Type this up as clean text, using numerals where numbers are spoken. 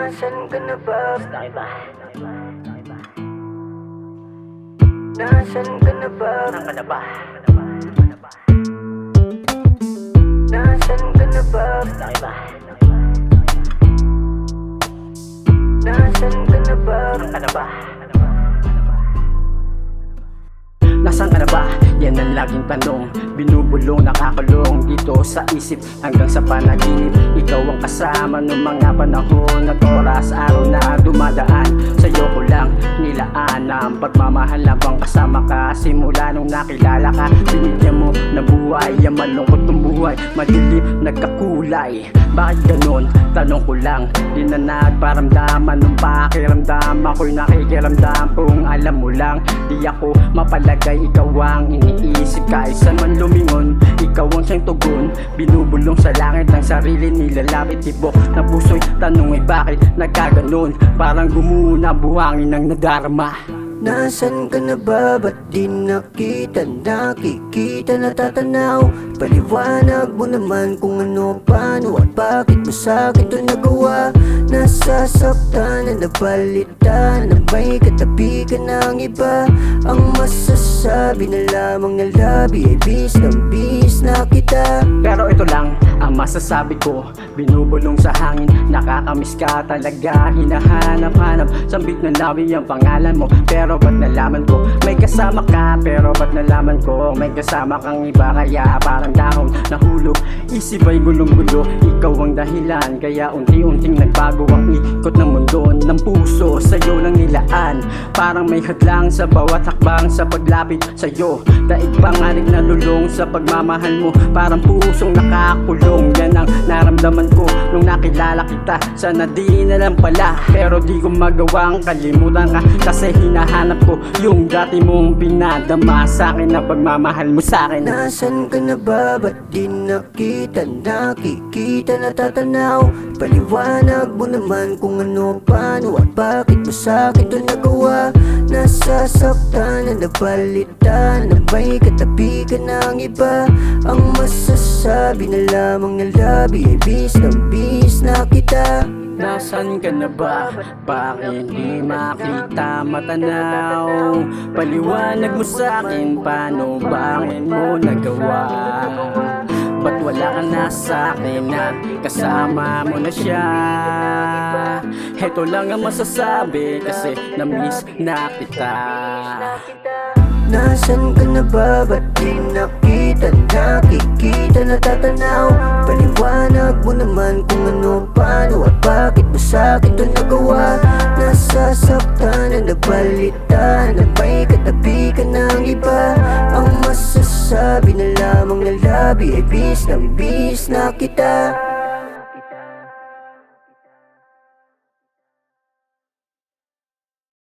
Nasaan ka na ba? Nasaan ka na ba? Saan ka na ba? Nasaan ka na ba? Saan ba? Nasaan ka na ba? Saan ka na ba? Nasaan ka na ba? Yan ang laging tanong. Binubulong, nakakulong dito sa isip hanggang sa panaginip. Ikaw ang kasama ng mga panahon at oras, araw na dumadaan. Sa'yo ko lang nilaan ang pagmamahal habang kasama ka. Simula nung nakilala ka, binigyan mo na buhay ang malungkot ng buhay, madilim, nagkakulay. Bakit ganon? Tanong ko lang. Di na nagparamdaman ng pakiramdam. Ako'y nakikiramdam kung alam mo lang. Di ako mapalagay, ikaw ang iniisip. Kahit saan man lumingon, ikaw ang siyang tugon. Binubulong sa langit ng sarili, nilalapit tibok na puso'y tanong ay bakit nagkaganon. Parang gumuna buhangin ng nadarama. Nasaan ka na ba? Ba't di nakita? Nakikita, natatanaw. Paliwanag mo naman kung ano, paano at bakit mo sa'kin ito nagawa. Nasasaktan na napalitan, na may katabi ka ng iba. Ang masasabi na lamang na labi ay bis ng bis na kita. Pero ito lang ang masasabi ko, binubulong sa hangin, nakakamiss ka talaga. Hinahanap-hanap, sambit ng labi ang pangalan mo. Pero ba't nalaman ko may kasama ka? Pero ba't nalaman ko may kasama kang iba? Kaya parang dahon nahulog, isip ay gulong-gulo. Ikaw ang dahilan, kaya unti-unting nagbago ang ikot ng mundo. Ng puso sa'yo lang nilaan, parang may hadlang sa bawat hakbang sa paglapit sa'yo. Daig pangalig na lulong sa pagmamahal mo, parang pusong nakakulong. Yan ang naramdaman ko nung nakilala kita. Sana di na lang pala, pero di ko magawang kalimutan ka. Kasi hinahanap ko yung dati mong pinadama sa'kin na pagmamahal mo sa'kin. Nasaan ka na ba? Ba't di nakita? Nakikita, natatanaw. Paliwanag mo naman kung ano, paano at bakit mo sa'kin ito nagawa. Nasasaktan na napalitan, na may katabi ka ng iba. Ang masasabi na lamang na labi ay bis ng bis na kita. Nasaan ka na ba? Bakit di makita matanaw? Paliwanag mo sa'kin, paano bakit mo nagawa? Ba't wala ka na sa'kin at kasama mo na siya? Heto lang ang masasabi kasi na-miss na kita. Nasaan ka na ba? Ba't di nakita? Nakikita, natatanaw. Paliwanag mo naman kung ano, paano at bakit mo sa'kin ito nagawa. Nasasaktan na napalitan, na may katabi ka ng iba. Ang masasabi na lamang na labi ay bis ng bis na kita.